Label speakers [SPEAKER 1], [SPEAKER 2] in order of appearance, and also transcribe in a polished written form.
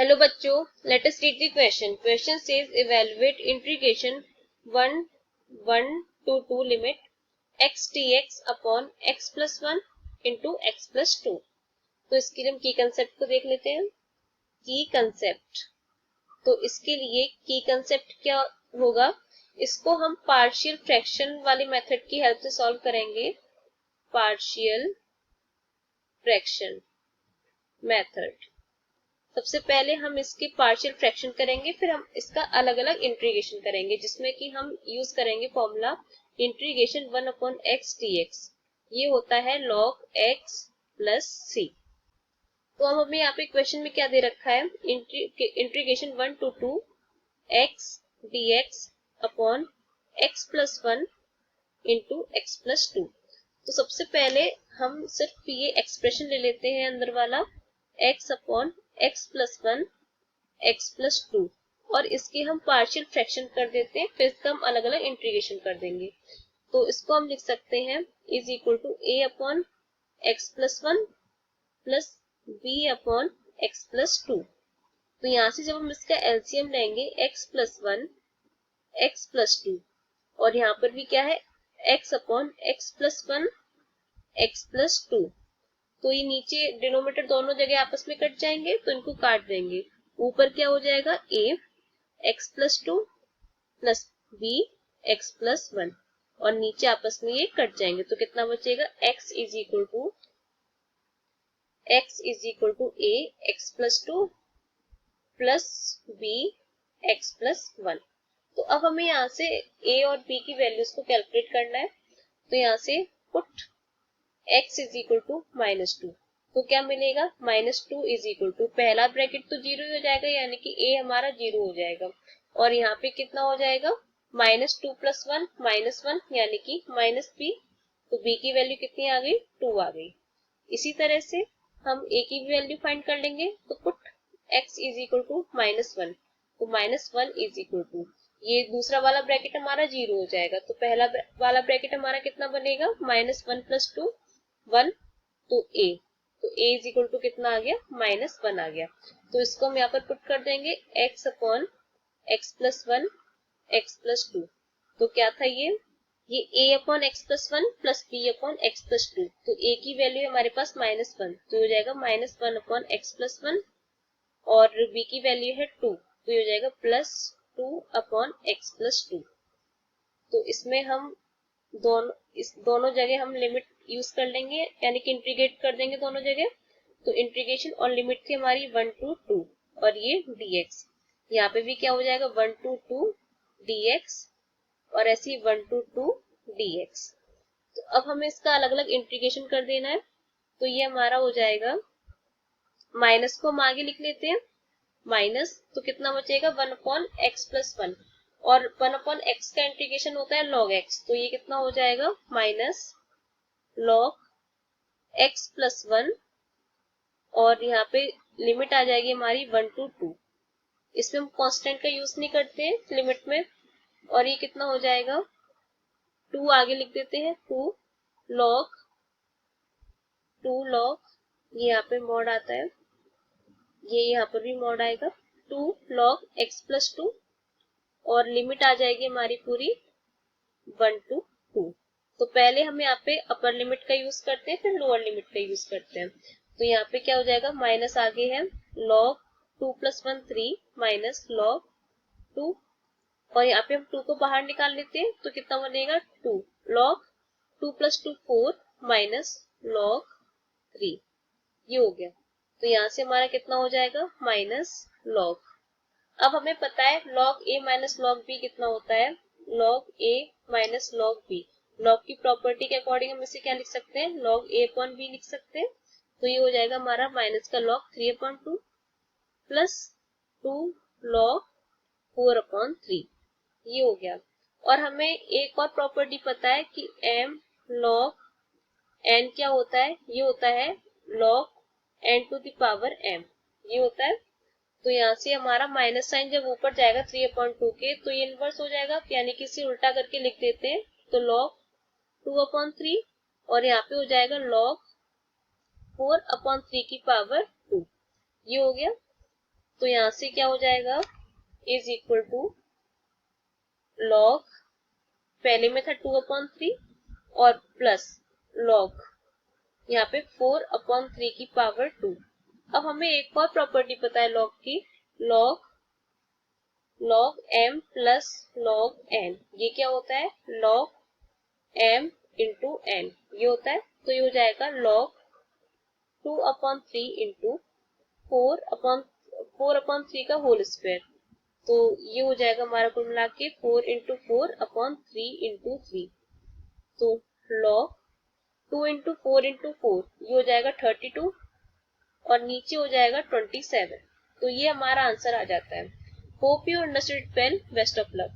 [SPEAKER 1] Hello बच्चों, let us read the question. Question says evaluate integration 1 to 2 limit x dx upon x plus 1 into x plus 2. तो इसके लिए हम की concept को देख लेते हैं. की कंसेप्ट, तो इसके लिए की कंसेप्ट क्या होगा, इसको हम पार्शियल फ्रैक्शन वाली मेथड की हेल्प से सॉल्व करेंगे. Partial fraction method. सबसे पहले हम इसके पार्शियल फ्रैक्शन करेंगे, फिर हम इसका अलग अलग इंटीग्रेशन करेंगे, जिसमें कि हम यूज करेंगे formula integration 1 upon x D x. ये होता है log x प्लस सी. तो अब हमें यहाँ पे क्वेश्चन में क्या दे रखा है, integration 1 to 2 x D x upon x plus 1 into x plus 2. तो सबसे पहले हम सिर्फ ये एक्सप्रेशन ले लेते हैं अंदर वाला x upon x plus 1 x plus 2, और इसके हम पार्शियल फ्रैक्शन कर देते हैं, फिर इसका हम अलग अलग इंटीग्रेशन कर देंगे. तो इसको हम लिख सकते हैं is equal to a upon x plus 1 plus b upon x plus 2. तो यहाँ से जब हम इसका एलसीएम लेंगे x प्लस 1 एक्स प्लस 2, और यहाँ पर भी क्या है x upon x plus 1 x plus 2. तो ये नीचे डिनोमिनेटर दोनों जगह आपस में कट जाएंगे, तो इनको काट देंगे. ऊपर क्या हो जाएगा a x plus 2 plus b x plus 1, और नीचे आपस में ये कट जाएंगे. तो कितना बचेगा x is equal to a x plus 2 plus b x plus 1. तो अब हमें यहाँ से a और b की वैल्यूज को कैलकुलेट करना है. तो यहाँ से put x is equal to -2. तो क्या मिलेगा, -2 इज इक्वल टू, पहला ब्रैकेट तो 0 ही हो जाएगा, यानी कि a हमारा 0 हो जाएगा, और यहाँ पे कितना हो जाएगा -2 प्लस 1 -1, यानी कि -b. तो b की वैल्यू कितनी आ गई, 2 आ गई. इसी तरह से हम a की भी वैल्यू फाइंड कर लेंगे. तो put x is equal to -1. तो -1 इज इक्वल टू, ये दूसरा वाला ब्रैकेट हमारा 0 हो जाएगा, तो पहला वाला ब्रैकेट हमारा कितना बनेगा, -1 प्लस 2 1. तो a इज इक्वल टू कितना आ गया, -1 आ गया. तो इसको हम यहाँ पर पुट कर देंगे x upon x plus 1 x plus 2. तो क्या था ये a upon x plus 1 plus b upon x plus 2. तो a की वैल्यू है हमारे पास -1, तो हो जाएगा -1 अपॉन एक्स प्लस 1, और b की वैल्यू है 2, तो हो जाएगा +2 अपॉन एक्स प्लस 2. तो इसमें हम दोनों जगह हम लिमिट यूज कर लेंगे, यानी कि इंटीग्रेट कर देंगे दोनों जगह. तो इंटीग्रेशन और लिमिट थी हमारी 1 to 2, और ये dx. यहाँ पे भी क्या हो जाएगा 1 to 2 dx, और ऐसे ही 1 to 2 dx. तो अब हमें इसका अलग अलग इंटीग्रेशन कर देना है. तो ये हमारा हो जाएगा, माइनस को हम आगे लिख लेते हैं, माइनस, तो कितना बचेगा 1 अपॉन एक्स प्लस 1, और 1 अपॉन एक्स का इंटीग्रेशन होता है log x. तो ये कितना हो जाएगा माइनस log x प्लस 1, और यहाँ पे लिमिट आ जाएगी हमारी 1 to 2. इसमें हम कांस्टेंट का यूज नहीं करते हैं लिमिट में, और ये कितना हो जाएगा 2 आगे लिख देते हैं, 2 log, ये यहाँ पे मॉड आता है, ये यहाँ पर भी मॉड आएगा, 2 log x प्लस 2, और लिमिट आ जाएगी हमारी पूरी 1 to 2. तो पहले हम यहाँ पे अपर लिमिट का यूज करते हैं, फिर लोअर लिमिट का यूज करते हैं. तो यहाँ पे क्या हो जाएगा, माइनस आगे है log 2 प्लस 1 3 माइनस log 2, और यहाँ पे हम 2 को बाहर निकाल लेते हैं, तो कितना बनेगा 2 log 2 प्लस 2 4 माइनस log 3. ये हो गया. तो यहाँ से हमारा कितना हो जाएगा माइनस log. अब हमें पता है log a minus log b कितना होता है, log a minus log b. log की प्रॉपर्टी के अकॉर्डिंग हम इसे क्या लिख सकते हैं, log a अपॉन b लिख सकते हैं. तो ये हो जाएगा हमारा माइनस का log 3 upon 2 plus 2 log 4 upon 3. ये हो गया. और हमें एक और प्रॉपर्टी पता है कि m log n क्या होता है, ये होता है log n to the power m. ये होता है. तो यहाँ से हमारा माइनस साइन जब ऊपर जाएगा 3/2 के, तो ये इनवर्स हो जाएगा, यानी कि इसे उल्टा करके लिख देते हैं. तो log 2/3, और यहाँ पे हो जाएगा log 4/3 की पावर 2. ये हो गया. तो यहां से क्या हो जाएगा, इज इक्वल टू लॉग, पहले में था 2/3 और प्लस लॉग यहाँ पे 4/3 की पावर 2। अब हमें एक और प्रॉपर्टी पता है लॉग की, log m plus log n। ये क्या होता है, लॉग m इंटू n ये होता है। तो ये हो जाएगा लॉग 2/3 इंटू 4/3 का होल स्क्वायर। तो ये हो जाएगा हमारा कुल मिला के 4 इंटू 4/3 इंटू 3। तो लॉग 2 इंटू 4 इंटू 4 ये हो जाएगा 32 और नीचे हो जाएगा 27। तो ये हमारा आंसर आ जाता है। Hope you understood well, best of luck.